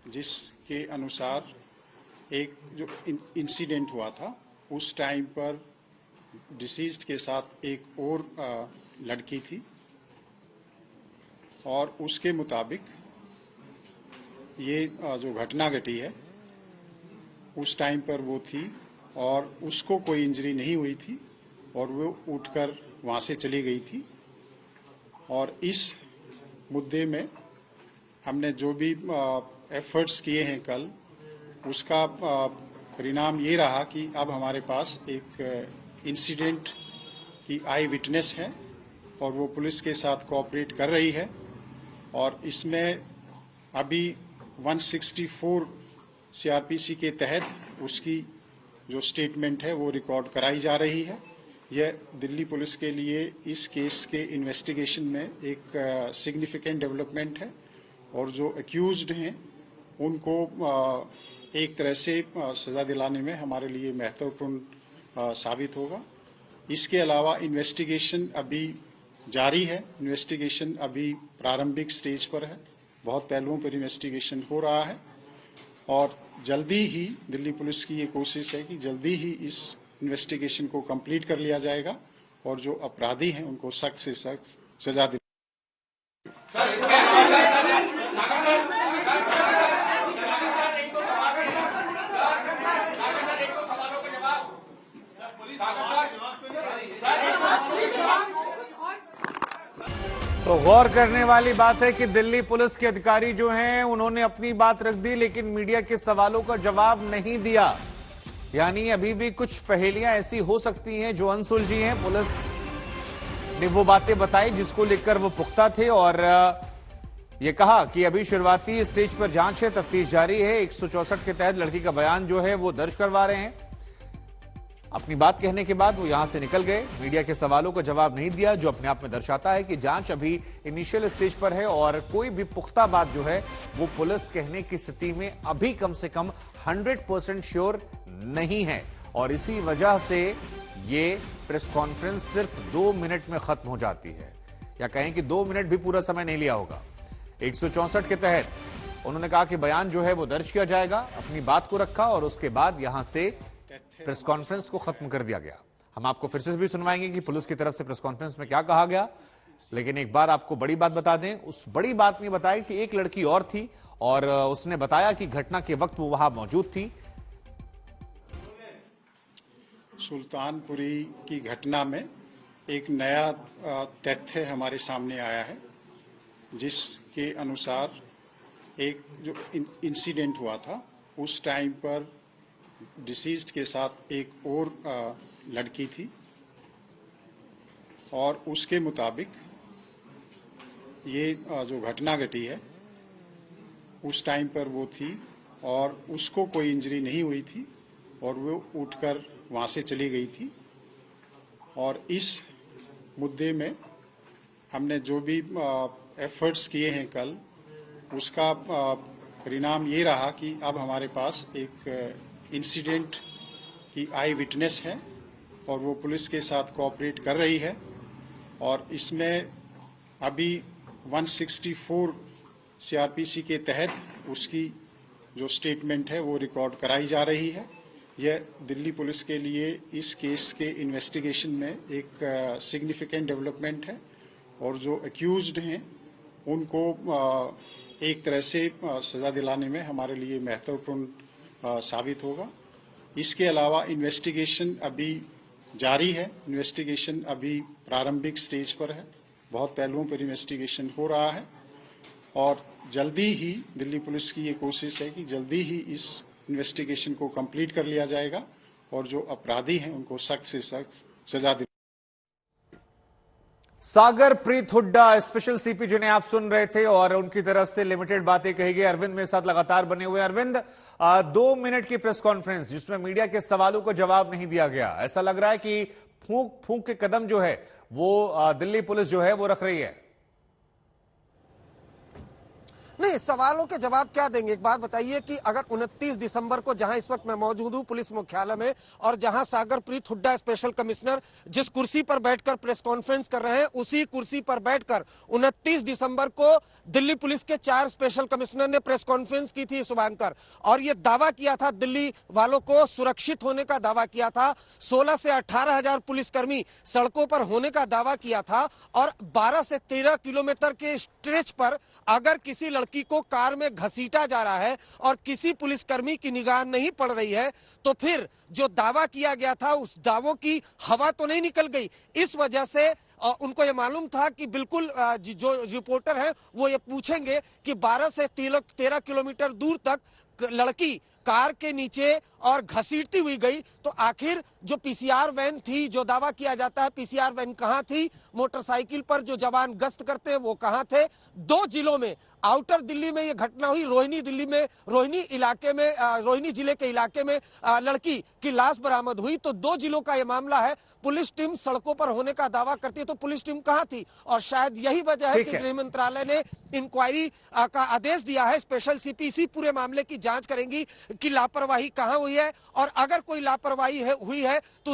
जिसके अनुसार एक जो इंसिडेंट हुआ था उस टाइम पर डिसीज्ड के साथ एक और लड़की थी और उसके मुताबिक ये जो घटना घटी है उस टाइम पर वो थी और उसको कोई इंजरी नहीं हुई थी और वो उठकर वहाँ से चली गई थी। और इस मुद्दे में हमने जो भी एफर्ट्स किए हैं कल, उसका परिणाम ये रहा कि अब हमारे पास एक इंसिडेंट की आई विटनेस है और वो पुलिस के साथ कोऑपरेट कर रही है। और इसमें अभी 164 सीआरपीसी के तहत उसकी जो स्टेटमेंट है वो रिकॉर्ड कराई जा रही है। यह दिल्ली पुलिस के लिए इस केस के इन्वेस्टिगेशन में एक सिग्निफिकेंट डेवलपमेंट है और जो एक्यूज्ड हैं उनको एक तरह से सजा दिलाने में हमारे लिए महत्वपूर्ण साबित होगा। इसके अलावा इन्वेस्टिगेशन अभी जारी है। इन्वेस्टिगेशन अभी प्रारंभिक स्टेज पर है। बहुत पहलुओं पर इन्वेस्टिगेशन हो रहा है और जल्दी ही दिल्ली पुलिस की ये कोशिश है कि जल्दी ही इस इन्वेस्टिगेशन को कंप्लीट कर लिया जाएगा और जो अपराधी हैं उनको सख्त से सख्त सजा दी। तो गौर करने वाली बात है कि दिल्ली पुलिस के अधिकारी जो हैं उन्होंने अपनी बात रख दी लेकिन मीडिया के सवालों का जवाब नहीं दिया। यानी अभी भी कुछ पहेलियां ऐसी हो सकती हैं जो अनसुलझी हैं। पुलिस ने वो बातें बताई जिसको लेकर वो पुख्ता थे और ये कहा कि अभी शुरुआती स्टेज पर जांच है, तफ्तीश जारी है। 164 के तहत लड़की का बयान जो है वो दर्ज करवा रहे हैं। अपनी बात कहने के बाद वो यहां से निकल गए। मीडिया के सवालों का जवाब नहीं दिया, जो अपने आप में दर्शाता है कि जांच अभी इनिशियल स्टेज पर है और कोई भी पुख्ता बात जो है वो पुलिस कहने की स्थिति में अभी कम से कम 100% श्योर नहीं है। और इसी वजह से ये प्रेस कॉन्फ्रेंस सिर्फ 2 मिनट में खत्म हो जाती है, या कहें कि 2 मिनट भी पूरा समय नहीं लिया होगा। 164 के तहत उन्होंने कहा कि बयान जो है वो दर्ज किया जाएगा, अपनी बात को रखा और उसके बाद यहां से प्रेस कॉन्फ्रेंस को खत्म कर दिया गया। हम आपको फिर से भी सुनवाएंगे कि पुलिस की तरफ से प्रेस कॉन्फ्रेंस में क्या कहा गया, लेकिन एक बार आपको बड़ी बात बता दें। उस बड़ी बात में बताया कि एक लड़की और थी और उसने बताया कि घटना के वक्त वो वहां मौजूद थी। सुल्तानपुरी की घटना में एक नया तथ्य हमारे सामने आया है, जिसके अनुसार एक जो इंसिडेंट हुआ था उस टाइम पर डिसीज्ड के साथ एक और लड़की थी और उसके मुताबिक ये जो घटना घटी है उस टाइम पर वो थी और उसको कोई इंजरी नहीं हुई थी और वो उठकर वहाँ से चली गई थी। और इस मुद्दे में हमने जो भी एफर्ट्स किए हैं कल, उसका परिणाम ये रहा कि अब हमारे पास एक इंसिडेंट की आई विटनेस है और वो पुलिस के साथ कोऑपरेट कर रही है। और इसमें अभी 164 सीआरपीसी के तहत उसकी जो स्टेटमेंट है वो रिकॉर्ड कराई जा रही है। यह दिल्ली पुलिस के लिए इस केस के इन्वेस्टिगेशन में एक सिग्निफिकेंट डेवलपमेंट है और जो एक्यूज्ड हैं उनको एक तरह से सजा दिलाने में हमारे लिए महत्वपूर्ण साबित होगा। इसके अलावा इन्वेस्टिगेशन अभी जारी है। इन्वेस्टिगेशन अभी प्रारंभिक स्टेज पर है। बहुत पहलुओं पर इन्वेस्टिगेशन हो रहा है और जल्दी ही दिल्ली पुलिस की ये कोशिश है कि जल्दी ही इस इन्वेस्टिगेशन को कंप्लीट कर लिया जाएगा और जो अपराधी हैं उनको सख्त से सख्त सजा दी। सागर प्रीत हुड्डा स्पेशल सीपी जिन्हें आप सुन रहे थे और उनकी तरफ से लिमिटेड बातें कही गई। अरविंद मेरे साथ लगातार बने हुए। अरविंद, 2 मिनट की प्रेस कॉन्फ्रेंस जिसमें मीडिया के सवालों को जवाब नहीं दिया गया। ऐसा लग रहा है कि फूंक फूंक के कदम जो है वो दिल्ली पुलिस जो है वो रख रही है। नहीं, सवालों के जवाब क्या देंगे? एक बात बताइए कि अगर 29 दिसंबर को, जहां इस वक्त मैं मौजूद हूं पुलिस मुख्यालय में, और जहां सागरप्रीत हुड्डा स्पेशल कमिश्नर जिस कुर्सी पर बैठकर प्रेस कॉन्फ्रेंस कर रहे हैं, उसी कुर्सी पर बैठकर 29 दिसंबर को दिल्ली पुलिस के 4 स्पेशल कमिश्नर ने प्रेस कॉन्फ्रेंस की थी शुभांकर, और यह दावा किया था, दिल्ली वालों को सुरक्षित होने का दावा किया था। 16 से 18 हजार पुलिसकर्मी सड़कों पर होने का दावा किया था, और 12 से 13 किलोमीटर के स्ट्रेच पर अगर किसी लड़की को कार में घसीटा जा रहा है और किसी पुलिसकर्मी की निगाह नहीं पड़ रही है, तो फिर जो दावा किया गया था उस दावों की हवा तो नहीं निकल गई। इस वजह से उनको ये मालूम था कि बिल्कुल जो रिपोर्टर हैं वो ये पूछेंगे कि 12 से 13 किलोमीटर दूर तक लड़की कार के नीचे और घसीटती हुई गई, तो आखिर जो पीसीआर वैन थी, जो दावा किया जाता है पीसीआर वैन कहां थी, मोटरसाइकिल पर जो जवान गश्त करते हैं वो कहां थे? 2 जिलों में, आउटर दिल्ली में ये घटना हुई, रोहिणी दिल्ली में, रोहिणी इलाके में, रोहिणी जिले के इलाके में लड़की की लाश बरामद हुई। तो 2 जिलों का ये मामला है। पुलिस टीम सड़कों पर होने का दावा करती है, तो पुलिस टीम कहां थी? और शायद यही वजह है कि गृह मंत्रालय ने इंक्वायरी का आदेश दिया है। स्पेशल सीपी इसी पूरे मामले की जांच करेंगी कि लापरवाही कहां हुई है, और अगर कोई लापरवाही हुई है तो